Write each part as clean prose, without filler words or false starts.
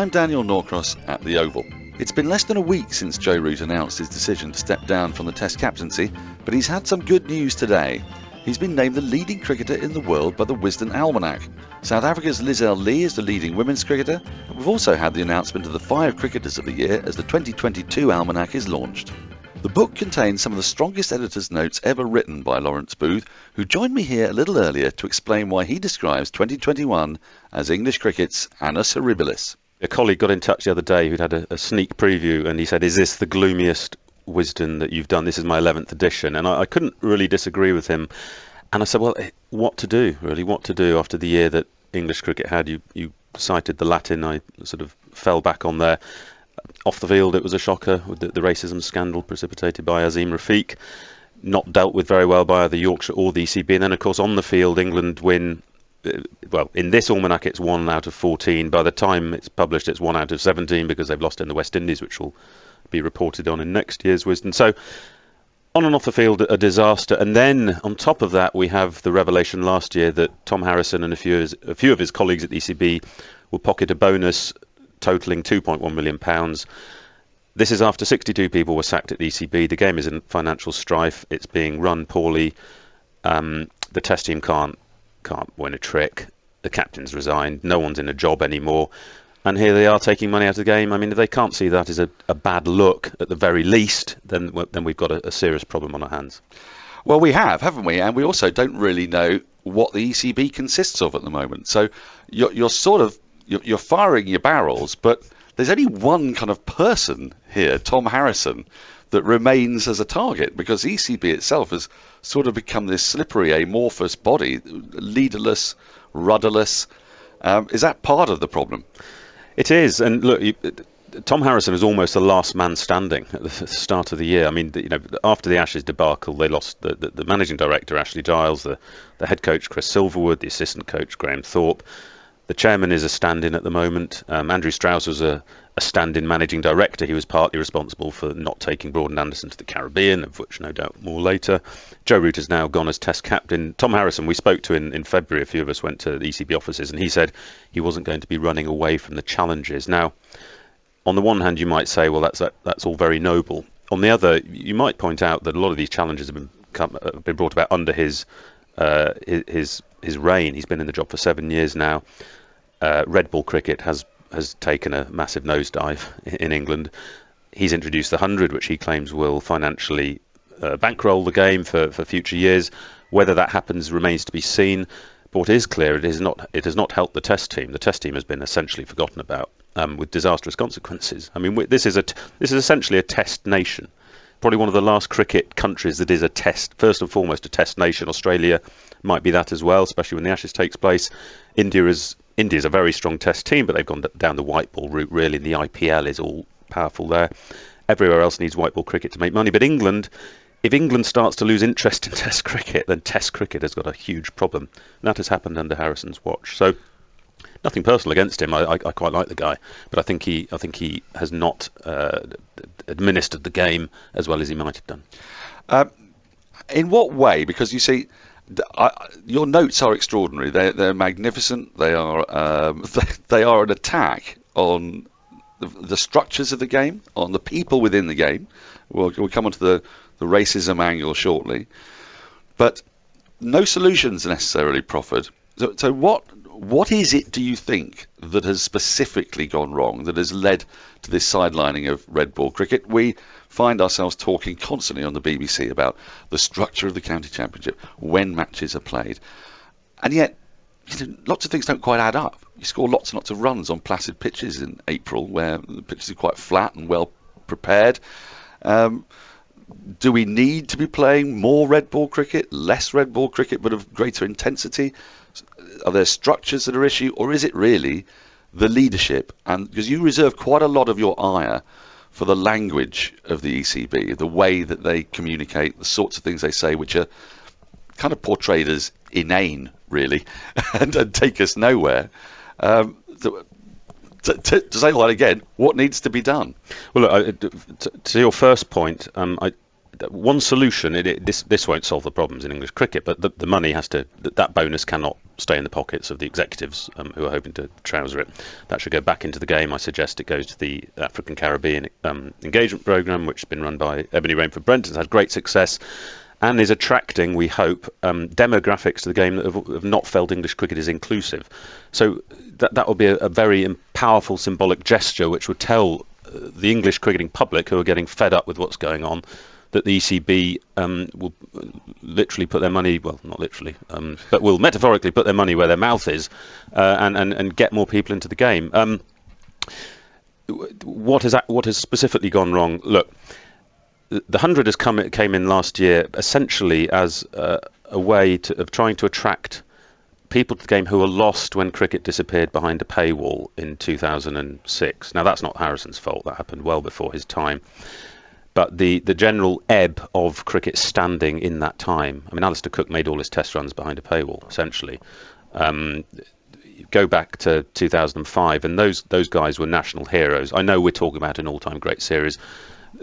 I'm Daniel Norcross at the Oval. It's been less than a week since Joe Root announced his decision to step down from the Test captaincy, but he's had some good news today. He's been named the leading cricketer in the world by the Wisden Almanac. South Africa's Lizelle Lee is the leading women's cricketer, and we've also had the announcement of the 5 cricketers of the year as the 2022 Almanac is launched. The book contains some of the strongest editor's notes ever written by Lawrence Booth, who joined me here a little earlier to explain why he describes 2021 as English cricket's annus horribilis. A colleague got in touch the other day who'd had a sneak preview, and he said, "Is this the gloomiest Wisden that you've done? This is my 11th edition." And I couldn't really disagree with him. And I said, well, what to do, really? What to do after the year that English cricket had? You cited the Latin. I sort of fell back on there. Off the field, it was a shocker with the racism scandal precipitated by Azim Rafiq, not dealt with very well by either Yorkshire or the ECB. And then, of course, on the field, England win. Well, in this almanac, it's 1 out of 14. By the time it's published, it's 1 out of 17 because they've lost in the West Indies, which will be reported on in next year's Wisden. So, on and off the field, a disaster. And then, on top of that, we have the revelation last year that Tom Harrison and a few of his colleagues at the ECB will pocket a bonus totalling £2.1 million. This is after 62 people were sacked at the ECB. The game is in financial strife. It's being run poorly. The Test team can't win a trick. The captain's resigned. No one's in a job anymore. And here they are taking money out of the game. I mean, if they can't see that as a bad look, at the very least, then we've got a serious problem on our hands. Well, we have, haven't we? And we also don't really know what the ECB consists of at the moment. So you're firing your barrels, but there's only one kind of person here, Tom Harrison, that remains as a target, because the ECB itself has sort of become this slippery, amorphous body, leaderless, rudderless. Is that part of the problem? It is, and look, Tom Harrison was almost the last man standing at the start of the year. I mean, after the Ashes debacle, they lost the managing director, Ashley Giles, the head coach, Chris Silverwood, the assistant coach, Graham Thorpe. The chairman is a stand-in at the moment. Andrew Strauss was a stand-in managing director. He was partly responsible for not taking Broad and Anderson to the Caribbean, of which no doubt more later. Joe Root has now gone as Test captain. Tom Harrison, we spoke to in February. A few of us went to the ECB offices, and he said he wasn't going to be running away from the challenges. Now, on the one hand, you might say, well, that's all very noble. On the other, you might point out that a lot of these challenges have been brought about under his reign. He's been in the job for 7 years now. Red ball cricket has taken a massive nosedive in England. He's introduced the 100, which he claims will financially bankroll the game for future years. Whether that happens remains to be seen. But what is clear, it has not helped the Test team. The Test team has been essentially forgotten about, with disastrous consequences. I mean, this is essentially a Test nation. Probably one of the last cricket countries that is a Test, first and foremost, a Test nation. Australia might be that as well, especially when the Ashes takes place. India is a very strong Test team, but they've gone down the white ball route, really. The IPL is all powerful there. Everywhere else needs white ball cricket to make money. But England, if England starts to lose interest in Test cricket, then Test cricket has got a huge problem. And that has happened under Harrison's watch. So nothing personal against him. I quite like the guy, but I think he has not administered the game as well as he might have done. In what way? Because you see, your notes are extraordinary. They're magnificent. They are an attack on the structures of the game, on the people within the game. We'll come on to the racism angle shortly, but no solutions necessarily proffered. So what is it, do you think, that has specifically gone wrong, that has led to this sidelining of red ball cricket? We find ourselves talking constantly on the BBC about the structure of the county championship, when matches are played, and yet lots of things don't quite add up. You score lots and lots of runs on placid pitches in April, where the pitches are quite flat and well prepared. Do we need to be playing more red ball cricket, less red ball cricket, but of greater intensity? Are there structures that are issue, or is it really the leadership? And because you reserve quite a lot of your ire for the language of the ECB, the way that they communicate, the sorts of things they say, which are kind of portrayed as inane, really, and take us nowhere. To say that again, what needs to be done? Well, look, to your first point, one solution. This won't solve the problems in English cricket, but the money has to. That bonus cannot stay in the pockets of the executives who are hoping to trouser it. That should go back into the game. I suggest it goes to the African Caribbean engagement program, which has been run by Ebony Rainford Brent. It's had great success and is attracting, we hope, demographics to the game that have not felt English cricket is inclusive. So that will be a very powerful symbolic gesture, which would tell the English cricketing public, who are getting fed up with what's going on, that the ECB will literally put their money, well, not literally, but will metaphorically put their money where their mouth is, and get more people into the game. What has specifically gone wrong? Look, the 100 came in last year essentially as a way of trying to attract people to the game who were lost when cricket disappeared behind a paywall in 2006. Now, that's not Harrison's fault. That happened well before his time. But the general ebb of cricket standing in that time. I mean, Alistair Cook made all his test runs behind a paywall, essentially. Go back to 2005, and those guys were national heroes. I know we're talking about an all-time great series.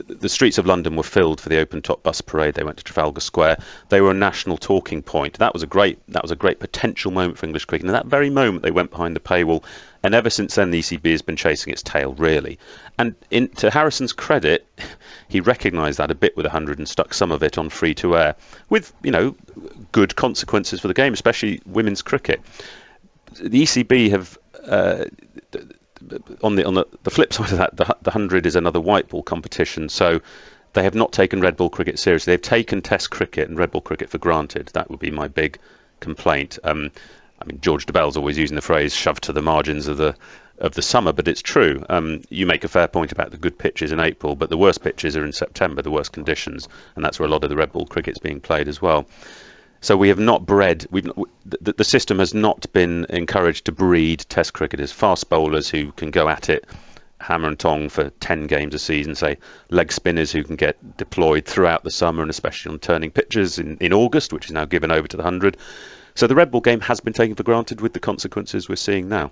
The streets of London were filled for the open-top bus parade. They went to Trafalgar Square. They were a national talking point. That was a great potential moment for English cricket. And at that very moment, they went behind the paywall. And ever since then, the ECB has been chasing its tail, really. And to Harrison's credit, he recognised that a bit with 100 and stuck some of it on free-to-air, with good consequences for the game, especially women's cricket. The ECB have. On the flip side of that, the 100 is another white ball competition, so they have not taken red ball cricket seriously. They've taken Test cricket and red ball cricket for granted. That would be my big complaint. I mean, George Dobell's always using the phrase "shoved to the margins of the summer," but it's true. You make a fair point about the good pitches in April, but the worst pitches are in September, the worst conditions, and that's where a lot of the red ball cricket's being played as well. So we have not bred. The system has not been encouraged to breed Test cricketers, fast bowlers who can go at it, hammer and tong for 10 games a season. Say leg spinners who can get deployed throughout the summer and especially on turning pitches in August, which is now given over to the 100. So the red ball game has been taken for granted with the consequences we're seeing now.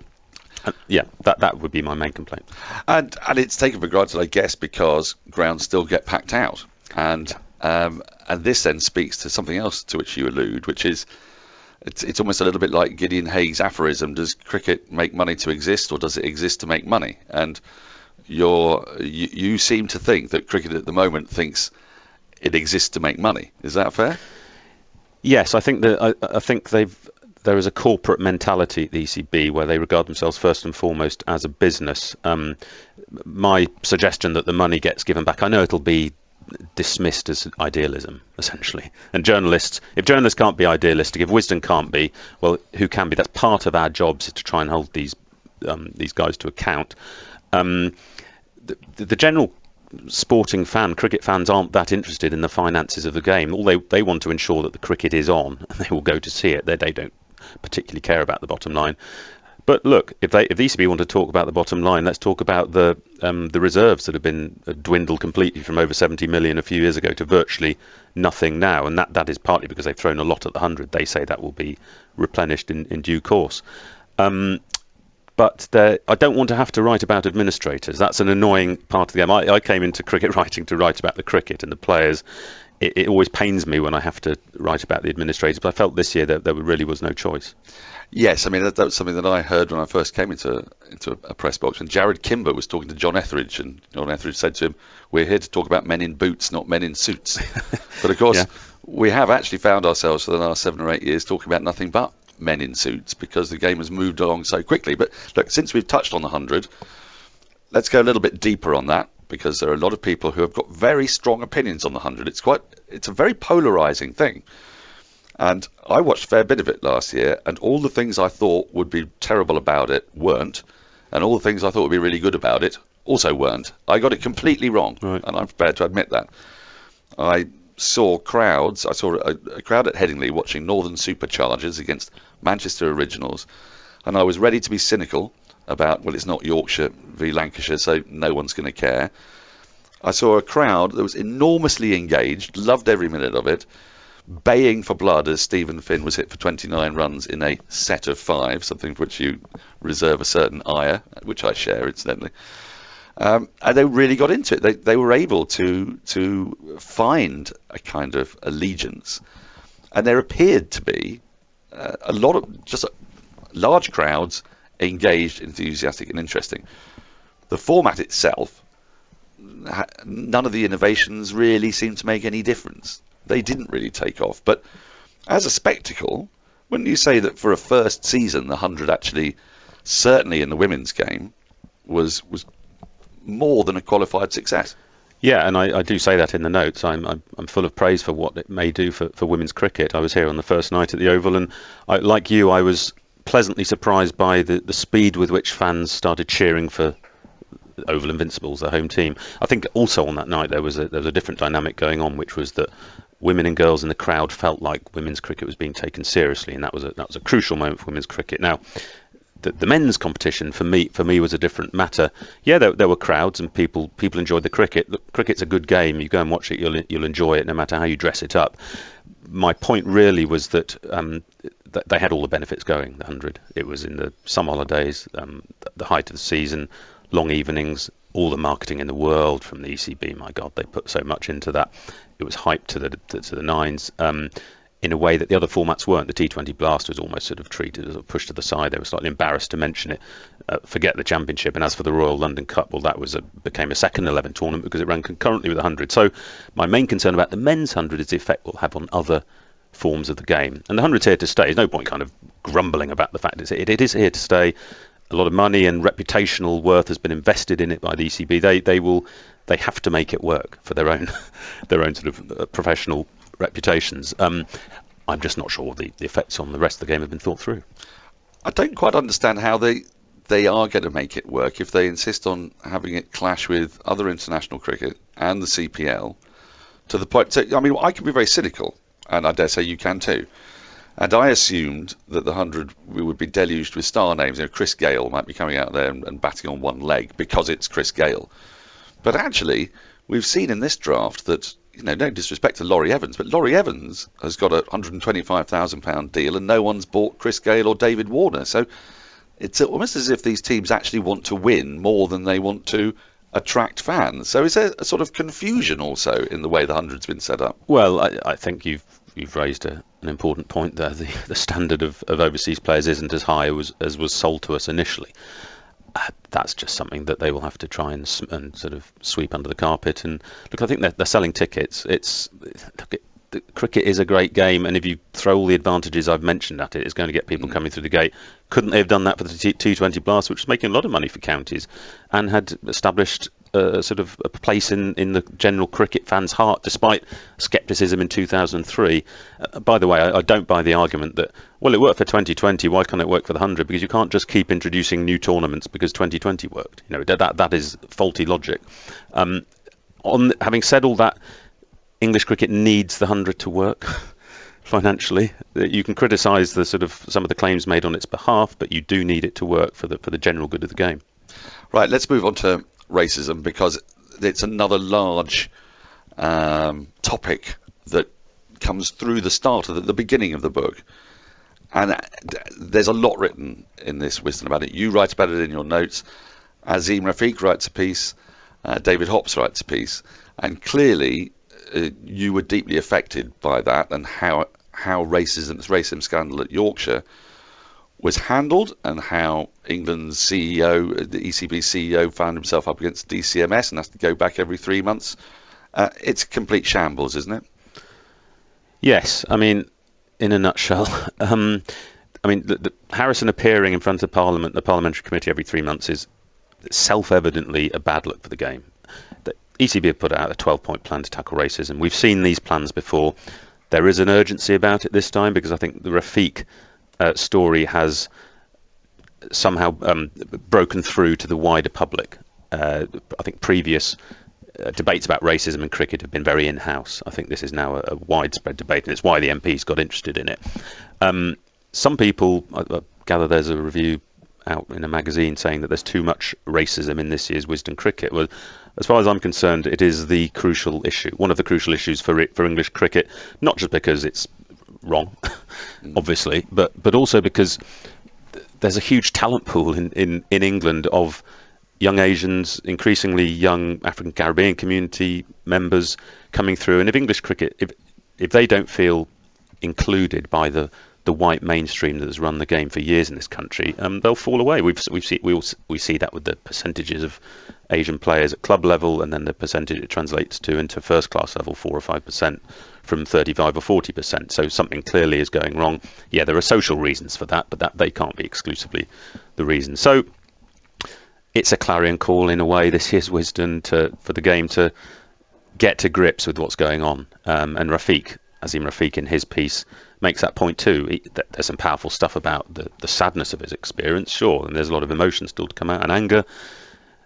Yeah, that would be my main complaint. And it's taken for granted, I guess, because grounds still get packed out. And this then speaks to something else to which you allude, which is it's almost a little bit like Gideon Haig's aphorism: does cricket make money to exist, or does it exist to make money? And you seem to think that cricket at the moment thinks it exists to make money. Is that fair? Yes, I think there is a corporate mentality at the ECB where they regard themselves first and foremost as a business. My suggestion that the money gets given back, I know it'll be dismissed as idealism, essentially. And if journalists can't be idealistic, if Wisden can't be, well, who can be? That's part of our jobs, is to try and hold these guys to account. The general sporting fan, cricket fans, aren't that interested in the finances of the game. All they want to ensure that the cricket is on, and they will go to see it. They don't particularly care about the bottom line. But look, if the ECB want to talk about the bottom line, let's talk about the reserves that have been dwindled completely from over 70 million a few years ago to virtually nothing now, and that is partly because they've thrown a lot at the 100. They say that will be replenished in due course. But I don't want to have to write about administrators. That's an annoying part of the game. I came into cricket writing to write about the cricket and the players. It always pains me when I have to write about the administrators, but I felt this year that there really was no choice. Yes, I mean, that was something that I heard when I first came into a press box. And Jared Kimber was talking to John Etheridge, and John Etheridge said to him, "We're here to talk about men in boots, not men in suits." But of course, we have actually found ourselves for the last 7 or 8 years talking about nothing but men in suits because the game has moved along so quickly. But look, since we've touched on the 100, let's go a little bit deeper on that, because there are a lot of people who have got very strong opinions on the 100. It's a very polarising thing. And I watched a fair bit of it last year, and all the things I thought would be terrible about it weren't, and all the things I thought would be really good about it also weren't. I got it completely wrong, right. And I'm prepared to admit that. I saw a crowd at Headingley watching Northern Superchargers against Manchester Originals, and I was ready to be cynical about, well, it's not Yorkshire v Lancashire, so no one's going to care. I saw a crowd that was enormously engaged, loved every minute of it, baying for blood as Stephen Finn was hit for 29 runs in a set of 5, something for which you reserve a certain ire, which I share, incidentally. And they really got into it. They were able to find a kind of allegiance, and there appeared to be a lot of just large crowds, engaged, enthusiastic, and interesting. The format itself, none of the innovations really seemed to make any difference. They didn't really take off. But as a spectacle, wouldn't you say that for a first season, the 100 actually, certainly in the women's game, was more than a qualified success? Yeah, and I do say that in the notes. I'm full of praise for what it may do for women's cricket. I was here on the first night at the Oval, and like you, I was pleasantly surprised by the speed with which fans started cheering for Oval Invincibles, their home team. I think also on that night there was a different dynamic going on, which was that women and girls in the crowd felt like women's cricket was being taken seriously, and that was a crucial moment for women's cricket. Now, the men's competition for me was a different matter. Yeah, there were crowds and people enjoyed the cricket. Look, cricket's a good game. You go and watch it, you'll enjoy it no matter how you dress it up. My point really was that they had all the benefits going. The 100. It was in the summer holidays, the height of the season, long evenings, all the marketing in the world from the ECB. My God, they put so much into that. It was hyped to the nines. In a way that the other formats weren't. The T20 Blast was almost sort of treated as a push to the side. They were slightly embarrassed to mention it. Forget the Championship. And as for the Royal London Cup, well, that became a second 11 tournament because it ran concurrently with the 100. So my main concern about the men's 100 is the effect it will have on other forms of the game. And the 100's here to stay. There's no point kind of grumbling about the fact it is here to stay. A lot of money and reputational worth has been invested in it by the ECB. They have to make it work for their own sort of professional reputations. I'm just not sure the effects on the rest of the game have been thought through. I don't quite understand how they are going to make it work if they insist on having it clash with other international cricket and the CPL to the point. I mean, I can be very cynical, and I dare say you can too. And I assumed that the 100 we would be deluged with star names. You know, Chris Gale might be coming out there and batting on one leg because it's Chris Gale. But actually, we've seen in this draft that, no disrespect to Laurie Evans, but Laurie Evans has got a £125,000 deal and no one's bought Chris Gale or David Warner. So it's almost as if these teams actually want to win more than they want to attract fans. So is there a sort of confusion also in the way the 100's been set up? Well, I think you've raised an important point there. The standard of overseas players isn't as high as was sold to us initially. That's just something that they will have to try and sort of sweep under the carpet. And look, I think they're selling tickets. Cricket is a great game, and if you throw all the advantages I've mentioned at it, it's going to get people coming through the gate. Couldn't they have done that for the T20 Blast, which was making a lot of money for counties, and had established sort of a place in the general cricket fan's heart, despite scepticism in 2003. By the way, I don't buy the argument that, well, it worked for 2020, why can't it work for the 100? Because you can't just keep introducing new tournaments because 2020 worked. That is faulty logic. Having said all that, English cricket needs the 100 to work financially. You can criticise some of the claims made on its behalf, but you do need it to work for the general good of the game. Right, let's move on to racism, because it's another large topic that comes through the start of the beginning of the book. And there's a lot written in this Wisden about it. You write about it in your notes. Azim Rafiq writes a piece. David Hobbs writes a piece. And clearly, you were deeply affected by that and how this racism scandal at Yorkshire was handled, and how England's CEO, the ECB CEO, found himself up against DCMS and has to go back every 3 months. It's a complete shambles, isn't it? Yes, I mean, in a nutshell. The Harrison appearing in front of Parliament, the Parliamentary Committee, every 3 months is self-evidently a bad look for the game. The ECB have put out a 12-point plan to tackle racism. We've seen these plans before. There is an urgency about it this time, because I think the Rafiq story has somehow broken through to the wider public. I think previous debates about racism in cricket have been very in-house. I think this is now a widespread debate, and it's why the MPs got interested in it. Some people, I gather there's a review out in a magazine saying that there's too much racism in this year's Wisden cricket. Well, as far as I'm concerned, it is the crucial issue, one of the crucial issues for English cricket, not just because it's wrong, obviously, but also because there's a huge talent pool in England of young Asians, increasingly young African Caribbean community members coming through. And if English cricket, if they don't feel included by the white mainstream that has run the game for years in this country, they'll fall away. We see that with the percentages of Asian players at club level, and then the percentage it translates to into first class level, 4 or 5% from 35 or 40%. So something clearly is going wrong. Yeah, there are social reasons for that, but that they can't be exclusively the reason. So it's a clarion call in a way, this year's Wisden, for the game to get to grips with what's going on. And Azim Rafiq in his piece makes that point too. There's some powerful stuff about the sadness of his experience, sure, and there's a lot of emotion still to come out and anger.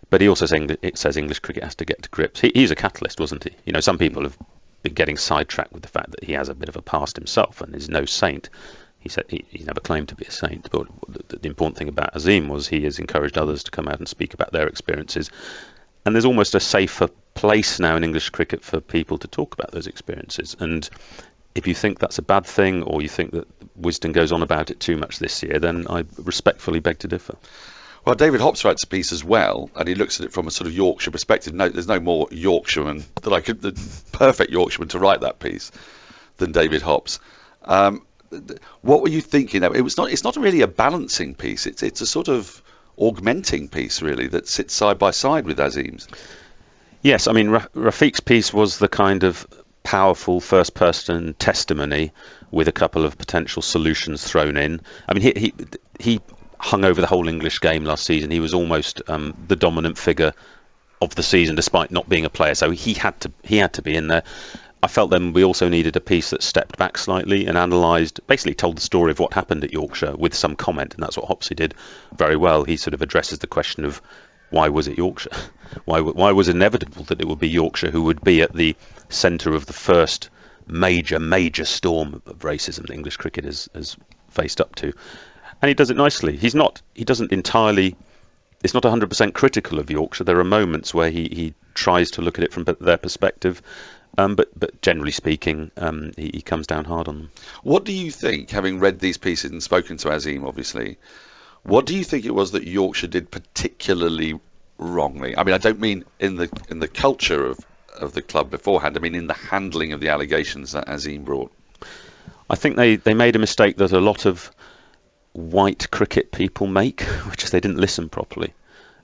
But he also says English cricket has to get to grips. He's a catalyst, wasn't he? You know, some people have been getting sidetracked with the fact that he has a bit of a past himself and is no saint. He said he never claimed to be a saint, but the important thing about Azim was he has encouraged others to come out and speak about their experiences. And there's almost a safer place now in English cricket for people to talk about those experiences. And if you think that's a bad thing, or you think that Wisden goes on about it too much this year, then I respectfully beg to differ. Well, David Hopps writes a piece as well, and he looks at it from a sort of Yorkshire perspective. No, there's no more Yorkshireman the perfect Yorkshireman to write that piece than David Hopps. What were you thinking? It's not really a balancing piece. It's a sort of augmenting piece, really, that sits side by side with Azim's. Yes, I mean, Rafiq's piece was the kind of powerful first-person testimony with a couple of potential solutions thrown in. I mean, he hung over the whole English game last season. He was almost the dominant figure of the season, despite not being a player. So he had to be in there. I felt then we also needed a piece that stepped back slightly and basically told the story of what happened at Yorkshire with some comment, and that's what Hopsy did very well. He sort of addresses the question of why was it Yorkshire? Why was it inevitable that it would be Yorkshire who would be at the centre of the first major storm of racism that English cricket has faced up to? And he does it nicely. It's not 100% critical of Yorkshire. There are moments where he tries to look at it from their perspective. But generally speaking, he comes down hard on them. What do you think, having read these pieces and spoken to Azim, obviously, what do you think it was that Yorkshire did particularly wrongly? I mean, I don't mean in the culture of the club beforehand. I mean in the handling of the allegations that Azim brought. I think they made a mistake that a lot of white cricket people make, which is they didn't listen properly,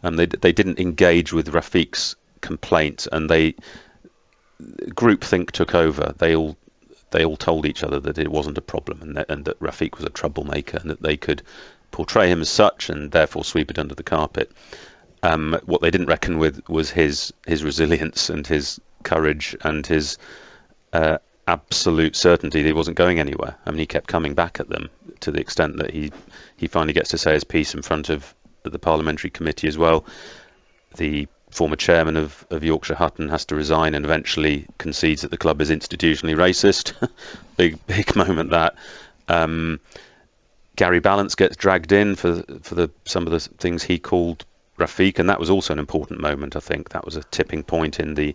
and they didn't engage with Rafiq's complaint, and groupthink took over. They all told each other that it wasn't a problem, and that Rafiq was a troublemaker, and that they could portray him as such and therefore sweep it under the carpet. What they didn't reckon with was his resilience and his courage and his absolute certainty that he wasn't going anywhere. I mean, he kept coming back at them to the extent that he finally gets to say his piece in front of the parliamentary committee as well. The former chairman of Yorkshire Hutton has to resign and eventually concedes that the club is institutionally racist. big moment that. Gary Balance gets dragged in for some of the things he called Rafiq, and that was also an important moment. I think that was a tipping point in the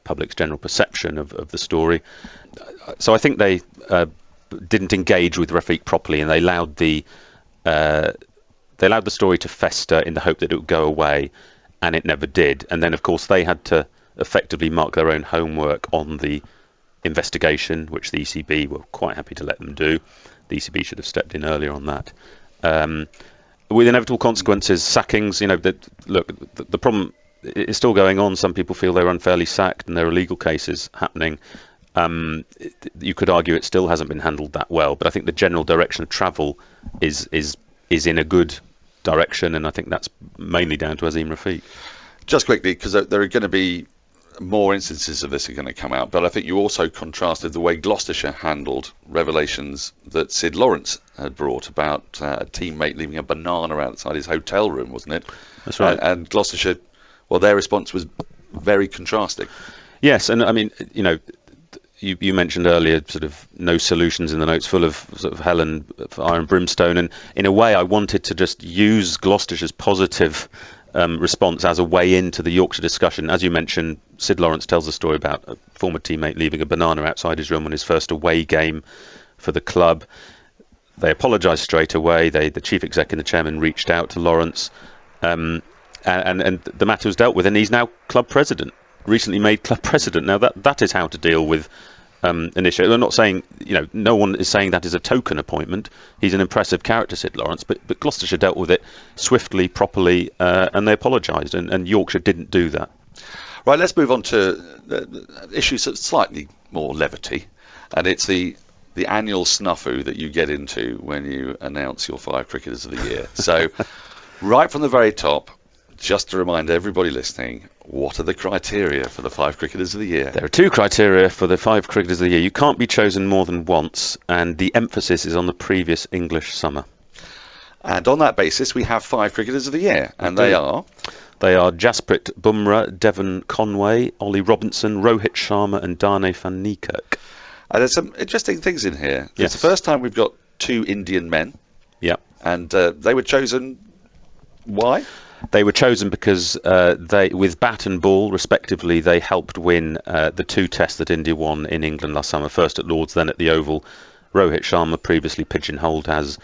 public's general perception of the story. So I think they didn't engage with Rafiq properly, and they allowed the story to fester in the hope that it would go away, and it never did. And then, of course, they had to effectively mark their own homework on the investigation, which the ECB were quite happy to let them do. The ECB should have stepped in earlier on that. With inevitable consequences, sackings, the problem is still going on. Some people feel they're unfairly sacked, and there are legal cases happening. You could argue it still hasn't been handled that well, but I think the general direction of travel is in a good direction, and I think that's mainly down to Azim Rafiq. Just quickly, because there are going to be more instances of this are going to come out, but I think you also contrasted the way Gloucestershire handled revelations that Sid Lawrence had brought about a teammate leaving a banana outside his hotel room, wasn't it? That's right. And Gloucestershire, well, their response was very contrasting. Yes, and I mean, you mentioned earlier sort of no solutions in the notes, full of sort of hell and fire and brimstone, and in a way I wanted to just use Gloucestershire's positive response as a way into the Yorkshire discussion. As you mentioned, Sid Lawrence tells a story about a former teammate leaving a banana outside his room on his first away game for the club. They apologised straight away. The chief exec and the chairman reached out to Lawrence. and the matter was dealt with, and he's now club president, recently made club president. Now that is how to deal with an issue. I'm not saying, no one is saying that is a token appointment. He's an impressive character, said Lawrence, but Gloucestershire dealt with it swiftly, properly, and they apologised, and Yorkshire didn't do that. Right, let's move on to the issues of slightly more levity, and it's the annual snafu that you get into when you announce your 5 cricketers of the year. So, right from the very top, just to remind everybody listening, what are the criteria for the 5 cricketers of the year? There are 2 criteria for the 5 cricketers of the year. You can't be chosen more than once, and the emphasis is on the previous English summer. And on that basis, we have 5 cricketers of the year, and they are... They are Jasprit Bumrah, Devin Conway, Ollie Robinson, Rohit Sharma and Darnay van Niekerk. There's some interesting things in here. Yes. It's the first time we've got 2 Indian men. Yeah. And they were chosen... Why? They were chosen because they, with bat and ball, respectively, they helped win the 2 tests that India won in England last summer, first at Lord's, then at the Oval. Rohit Sharma, previously pigeonholed as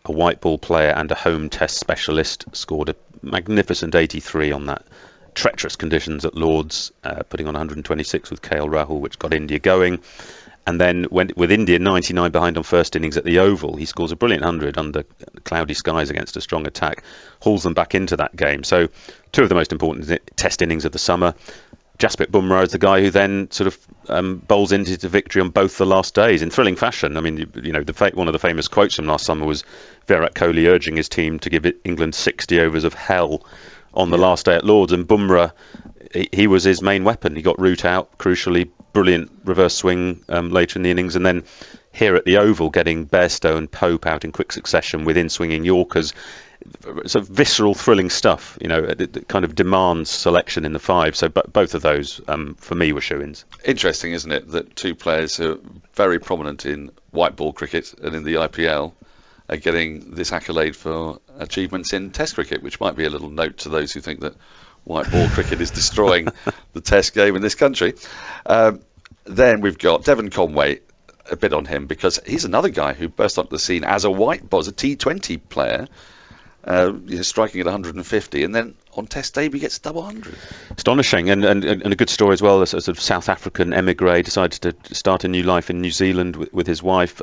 a white ball player and a home test specialist, scored a magnificent 83 on that treacherous conditions at Lord's, putting on 126 with KL Rahul, which got India going. And then with India 99 behind on first innings at the Oval, he scores a brilliant 100 under cloudy skies against a strong attack, hauls them back into that game. So 2 of the most important test innings of the summer. Jasprit Bumrah is the guy who then sort of bowls into the victory on both the last days in thrilling fashion. I mean, one of the famous quotes from last summer was Virat Kohli urging his team to give England 60 overs of hell on the last day at Lord's, and Bumrah, he was his main weapon. He got root out, crucially, brilliant reverse swing later in the innings, and then here at the Oval, getting Bairstow and Pope out in quick succession with in-swinging Yorkers. So visceral, thrilling stuff. It kind of demands selection in the 5. So both of those, for me, were shoo-ins. Interesting, isn't it, that 2 players who are very prominent in white ball cricket and in the IPL are getting this accolade for achievements in Test cricket, which might be a little note to those who think that white ball cricket is destroying the Test game in this country. Then we've got Devin Conway, a bit on him, because he's another guy who burst onto the scene as a white ball, as a T20 player, striking at 150, and then on Test debut gets double 100. Astonishing, and a good story as well. A sort of South African emigre decided to start a new life in New Zealand with his wife.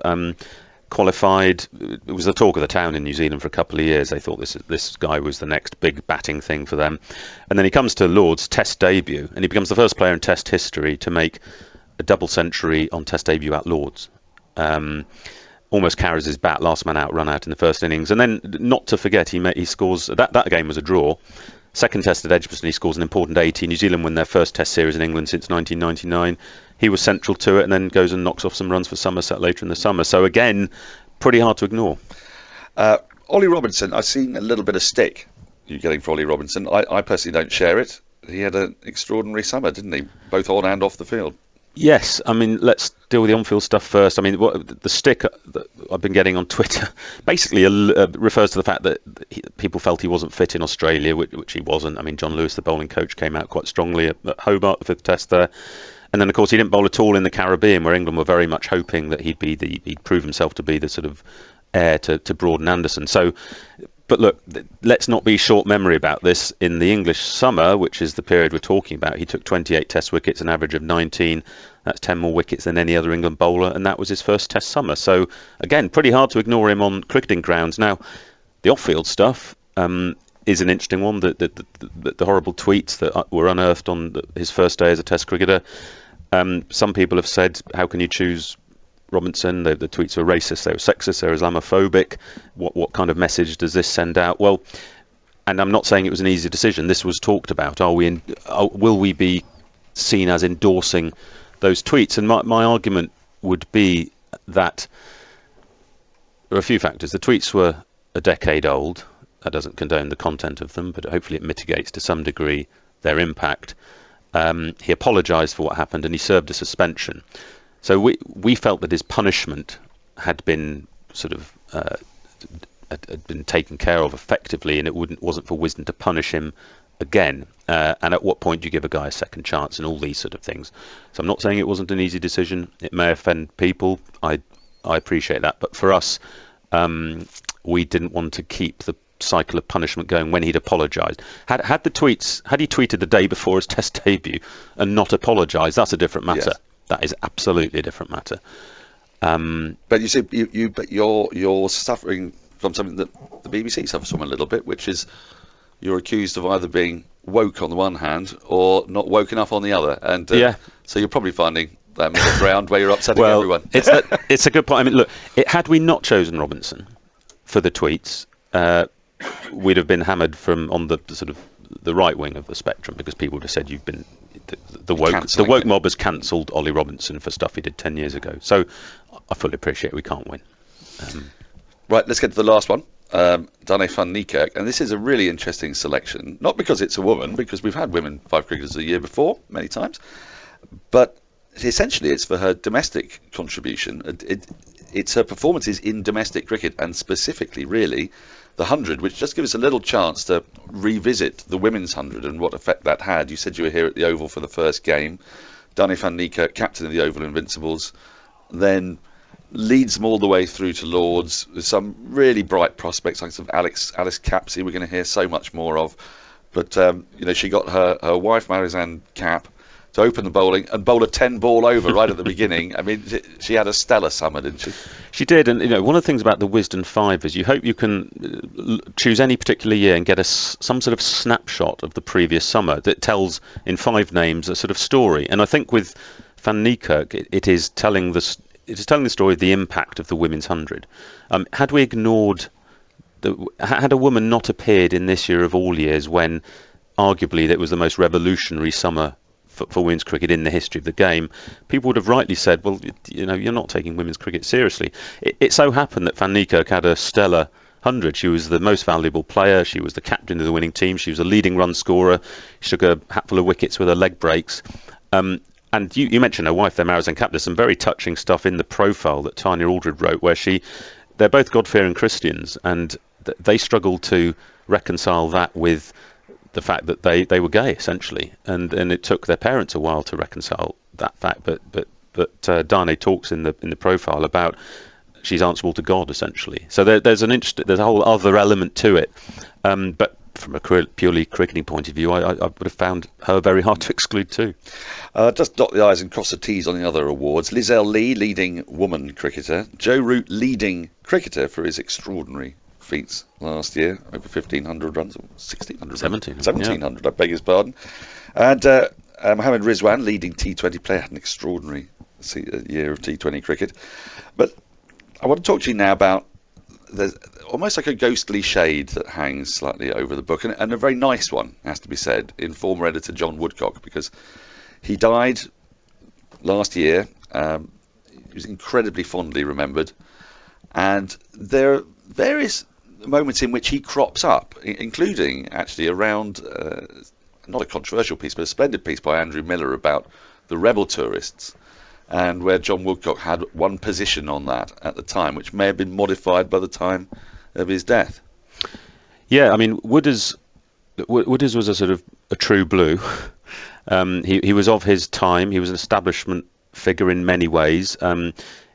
Qualified. It was the talk of the town in New Zealand for a couple of years. They thought this guy was the next big batting thing for them. And then he comes to Lord's Test debut, and he becomes the first player in Test history to make a double century on Test debut at Lord's. Almost carries his bat, last man out, run out in the first innings. And then, not to forget, he scores... That game was a draw. Second Test at Edgbaston, he scores an important 80. New Zealand win their first Test series in England since 1999. He was central to it, and then goes and knocks off some runs for Somerset later in the summer. So again, pretty hard to ignore. Ollie Robinson, I've seen a little bit of stick you're getting for Ollie Robinson. I personally don't share it. He had an extraordinary summer, didn't he? Both on and off the field. Yes, I mean, let's deal with the on-field stuff first. I mean, the stick that I've been getting on Twitter basically refers to the fact that people felt he wasn't fit in Australia, which he wasn't. I mean, John Lewis, the bowling coach, came out quite strongly at Hobart, the 5th Test there. And then, of course, he didn't bowl at all in the Caribbean, where England were very much hoping that he'd prove himself to be the sort of heir to Broad and Anderson. So, but look, let's not be short memory about this. In the English summer, which is the period we're talking about, he took 28 Test wickets, an average of 19. That's 10 more wickets than any other England bowler, and that was his first Test summer. So, again, pretty hard to ignore him on cricketing grounds. Now, the off-field stuff is an interesting one. The horrible tweets that were unearthed on his first day as a Test cricketer. Some people have said, how can you choose Robinson? The tweets were racist, they were sexist, they were Islamophobic. What kind of message does this send out? Well, and I'm not saying it was an easy decision. This was talked about. Will we be seen as endorsing those tweets? And my argument would be that there are a few factors. The tweets were a decade old. That doesn't condone the content of them, but hopefully it mitigates to some degree their impact. He apologised for what happened, and he served a suspension. So we felt that his punishment had been sort of had been taken care of effectively, and it wasn't for Wisden to punish him again. And at what point do you give a guy a second chance, and all these sort of things. So I'm not saying it wasn't an easy decision. It may offend people. I appreciate that, but for us, we didn't want to keep the cycle of punishment going when he'd apologised. Had he tweeted the day before his Test debut and not apologised, that's a different matter. Yes. That is absolutely a different matter. But you see, but you're suffering from something that the BBC suffers from a little bit, which is you're accused of either being woke on the one hand or not woke enough on the other, and so you're probably finding that middle ground where you're upsetting everyone. It's a good point. I mean, look, had we not chosen Robinson for the tweets, we'd have been hammered on the sort of the right wing of the spectrum, because people would have said you've been the woke mob has cancelled Ollie Robinson for stuff he did 10 years ago. So I fully appreciate we can't win. Right, let's get to the last one. Dane van Niekerk, and this is a really interesting selection, not because it's a woman, because we've had women five cricketers a year before many times, but essentially it's for her domestic contribution. It's her performances in domestic cricket, and specifically really the 100, which just gives us a little chance to revisit the women's 100 and what effect that had. You said you were here at the Oval for the first game. Dane van Niekerk, captain of the Oval Invincibles, then leads them all the way through to Lords with some really bright prospects like some Alice Capsey we're going to hear so much more of. But she got her wife Marizanne Kapp to open the bowling and bowl a 10 ball over right at the beginning. I mean, she had a stellar summer, didn't she? She did, and one of the things about the Wisden 5 is you hope you can choose any particular year and get some sort of snapshot of the previous summer that tells in 5 names a sort of story. And I think with Van Niekerk, it is telling the story of the impact of the women's 100. Had we ignored had a woman not appeared in this year of all years, when arguably that was the most revolutionary summer for women's cricket in the history of the game, people would have rightly said, well, you're not taking women's cricket seriously. It so happened that Van Niekerk had a stellar 100. She was the most valuable player. She was the captain of the winning team. She was a leading run scorer. She took a hatful of wickets with her leg breaks. And you mentioned her wife there, Marizanne Kapp. There's some very touching stuff in the profile that Tanya Aldred wrote, where they're both God-fearing Christians, and they struggled to reconcile that with the fact that they were gay, essentially, and it took their parents a while to reconcile that fact. But Dane talks in the profile about she's answerable to God, essentially. So there's a whole other element to it. But from a purely cricketing point of view, I would have found her very hard to exclude too. Just dot the I's and cross the T's on the other awards. Lizelle Lee, leading woman cricketer. Joe Root, leading cricketer for his extraordinary feats last year, over 1,500 runs, or 1,600 1,700, I beg his pardon. And Mohammad Rizwan, leading T20 player, had an extraordinary year of T20 cricket. But I want to talk to you now about, there's almost like a ghostly shade that hangs slightly over the book, and a very nice one, has to be said, in former editor John Woodcock, because he died last year. He was incredibly fondly remembered, and there are various moments in which he crops up, including actually around not a controversial piece, but a splendid piece by Andrew Miller about the rebel tourists, and where John Woodcock had one position on that at the time, which may have been modified by the time of his death. Yeah, I mean, Wooders was a sort of a true blue. He was of his time. He was an establishment figure in many ways.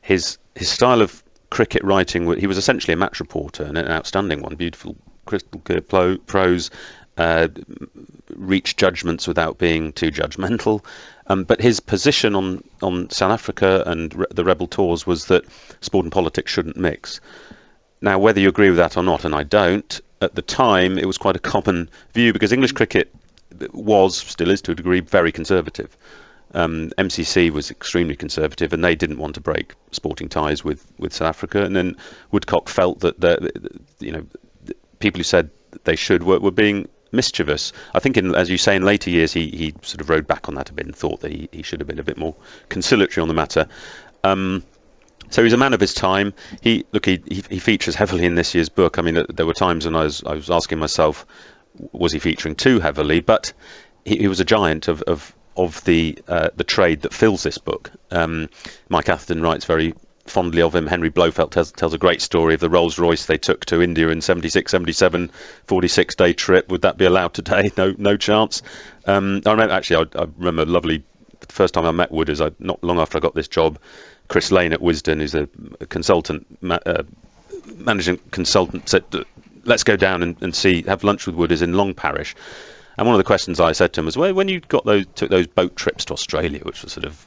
His style of cricket writing, he was essentially a match reporter, and an outstanding one. Beautiful, crystal clear prose, reached judgments without being too judgmental. But his position on South Africa and the rebel tours was that sport and politics shouldn't mix. Now, whether you agree with that or not, and I don't, at the time it was quite a common view, because English cricket still is to a degree, very conservative. MCC was extremely conservative, and they didn't want to break sporting ties with South Africa. And then Woodcock felt that people who said they should were being mischievous. I think, as you say, in later years, he sort of rode back on that a bit and thought that he should have been a bit more conciliatory on the matter. So he's a man of his time. He features heavily in this year's book. I mean, there were times when I was asking myself, was he featuring too heavily? But he was a giant of the trade that fills this book. Mike Atherton writes very fondly of him. Henry Blofeld tells a great story of the Rolls Royce they took to India in 76, 77, 46-day trip. Would that be allowed today? No chance. I remember lovely, the first time I met Wood is not long after I got this job. Chris Lane at Wisden, who's a consultant, managing consultant, said, let's go down and have lunch with Wood is in Long Parish. And one of the questions I said to him was, well, when you took those boat trips to Australia, which was sort of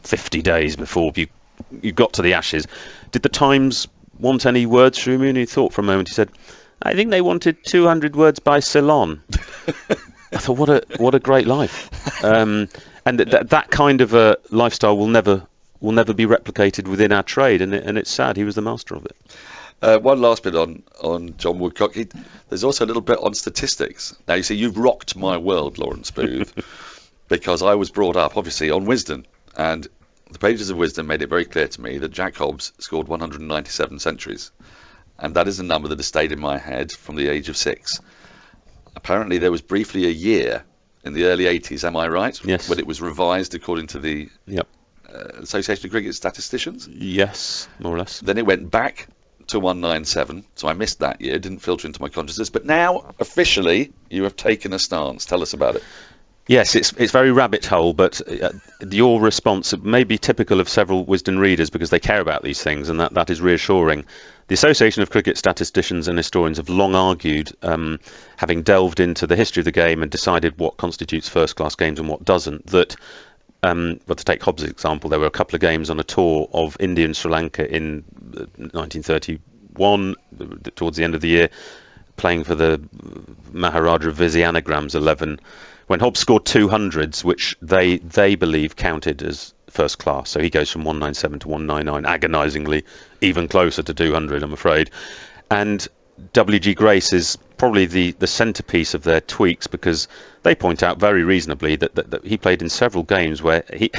50 days before you got to the Ashes, did the Times want any words from you? And he thought for a moment. He said, I think they wanted 200 words by Ceylon. I thought, what a great life. And that kind of a lifestyle will never be replicated within our trade, and it's sad. He was the master of it. One last bit on John Woodcock. There's also a little bit on statistics. Now, you see, you've rocked my world, Lawrence Booth, because I was brought up, obviously, on Wisden. And the pages of Wisden made it very clear to me that Jack Hobbs scored 197 centuries. And that is a number that has stayed in my head from the age of 6. Apparently, there was briefly a year in the early 80s, am I right? Yes. When it was revised according to the Association of Cricket Statisticians? Yes, more or less. Then it went back to 197, so I missed that year, didn't filter into my consciousness. But now, officially, you have taken a stance. Tell us about it. Yes, it's very rabbit hole, but your response may be typical of several Wisden readers because they care about these things, and that is reassuring. The Association of Cricket Statisticians and Historians have long argued, having delved into the history of the game and decided what constitutes first-class games and what doesn't, that, to take Hobbs' example, there were a couple of games on a tour of India and Sri Lanka in 1931, towards the end of the year, playing for the Maharaja of Vizianagram's 11, when Hobbs scored 200s, which they believe counted as first class. So he goes from 197 to 199, agonisingly even closer to 200, I'm afraid. And W.G. Grace is probably the centrepiece of their tweaks, because they point out very reasonably that he played in several games where he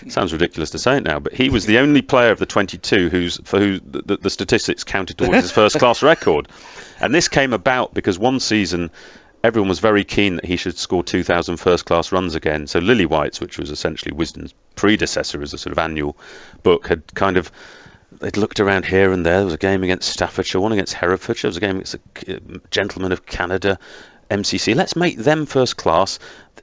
sounds ridiculous to say it now, but he was the only player of the 22 for who the statistics counted towards his first class record. And this came about because one season everyone was very keen that he should score 2,000 first-class runs again. So Lillywhites, which was essentially Wisden's predecessor as a sort of annual book, they'd looked around here and there. There was a game against Staffordshire, one against Herefordshire, there was a game against a Gentleman of Canada, MCC. Let's make them first class.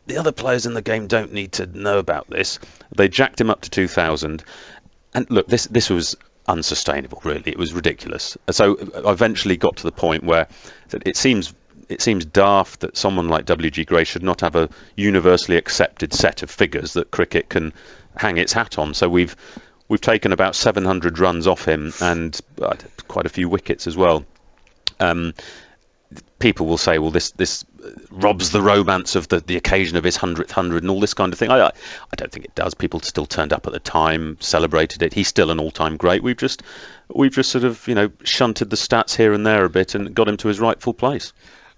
The other players in the game don't need to know about this. They jacked him up to 2,000. And look, this was unsustainable, really. It was ridiculous. So I eventually got to the point where it seems daft that someone like W.G. Grace should not have a universally accepted set of figures that cricket can hang its hat on. So we've taken about 700 runs off him and quite a few wickets as well. People will say, well, this robs the romance of the occasion of his 100th 100 and all this kind of thing. I don't think it does. People still turned up at the time, celebrated it. He's still an all-time great. We've just sort of shunted the stats here and there a bit and got him to his rightful place.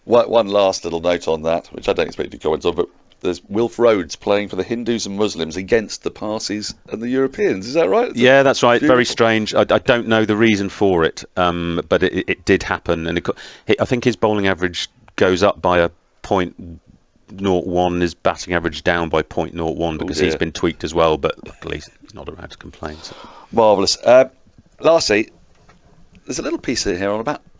One last little note on that, which I don't expect you to comment on, but there's Wilf Rhodes playing for the Hindus and Muslims against the Parsis and the Europeans. Is that right? Yeah, that's right. Beautiful. Very strange. I don't know the reason for it, but it did happen. And I think his bowling average goes up by a 0.01, his batting average down by 0.01 because he's been tweaked as well, but luckily he's not allowed to complain. So. Marvellous. Lastly, there's a little piece in here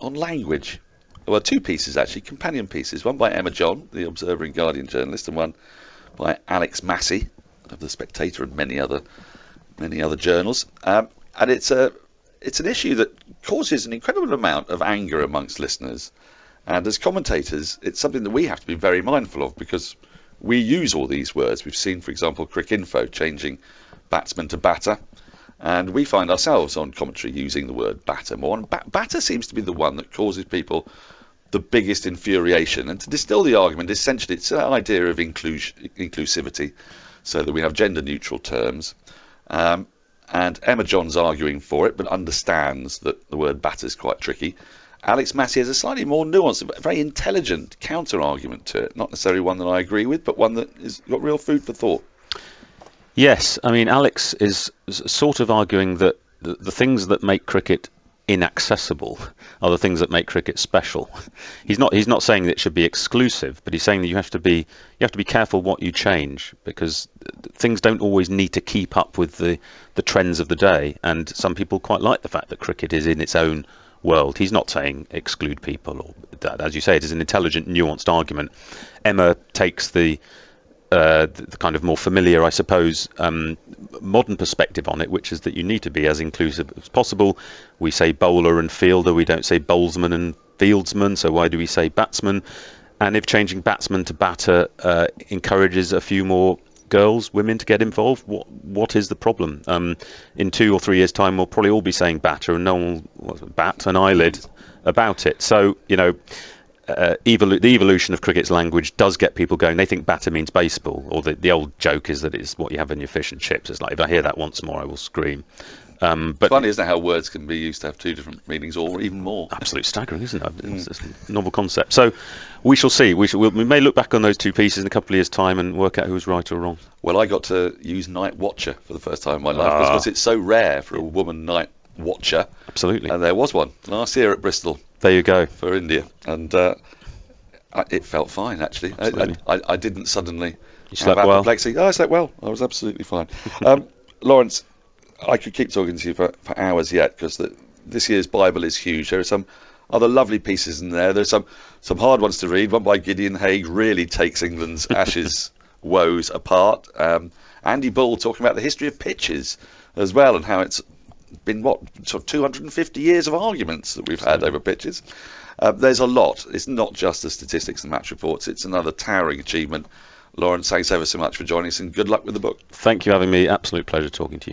on language. Well, two pieces actually, companion pieces. One by Emma John, the Observer and Guardian journalist, and one by Alex Massey of the Spectator and many other journals. And it's an issue that causes an incredible amount of anger amongst listeners. And as commentators, it's something that we have to be very mindful of because we use all these words. We've seen, for example, Cricinfo changing batsman to batter. And we find ourselves on commentary using the word batter more. And batter seems to be the one that causes people the biggest infuriation. And to distill the argument, essentially, it's an idea of inclusivity, so that we have gender-neutral terms. And Emma John's arguing for it, but understands that the word batter is quite tricky. Alex Massey has a slightly more nuanced, but very intelligent counter-argument to it. Not necessarily one that I agree with, but one that has got real food for thought. Yes, I mean, Alex is sort of arguing that the things that make cricket inaccessible are the things that make cricket special. He's not saying that it should be exclusive, but he's saying that you have to be careful what you change because things don't always need to keep up with the trends of the day, and some people quite like the fact that cricket is in its own world. He's not saying exclude people, or that, as you say, it is an intelligent, nuanced argument. Emma takes the kind of more familiar, I suppose, modern perspective on it, which is that you need to be as inclusive as possible. We say bowler and fielder, we don't say bowlsman and fieldsman, so why do we say batsman? And if changing batsman to batter encourages a few more women to get involved, what is the problem? In 2 or 3 years' time, we'll probably all be saying batter, and no one will bat an eyelid about it. So, the evolution of cricket's language does get people going. They think batter means baseball, or the old joke is that it's what you have in your fish and chips. It's like, if I hear that once more, I will scream. But funny, isn't it, how words can be used to have 2 different meanings, or even more? Absolutely staggering, isn't it? It's a novel concept. So we shall see. We may look back on those 2 pieces in a couple of years' time and work out who was right or wrong. Well, I got to use night watcher for the first time in my life, because it's so rare for a woman night watcher. Absolutely. And there was one last year at Bristol. There you go. For India. And it felt fine, actually. I didn't suddenly have well? apoplexy. I slept well. I was absolutely fine. Lawrence, I could keep talking to you for hours yet, because this year's Bible is huge. There are some other lovely pieces in there. There's some hard ones to read. One by Gideon Haigh really takes England's Ashes woes apart. Andy Bull talking about the history of pitches as well, and how it's been, sort of 250 years of arguments that we've had over pitches. There's a lot. It's not just the statistics and match reports. It's another towering achievement. Lawrence, thanks ever so much for joining us, and good luck with the book. Thank you for having me. Absolute pleasure talking to you.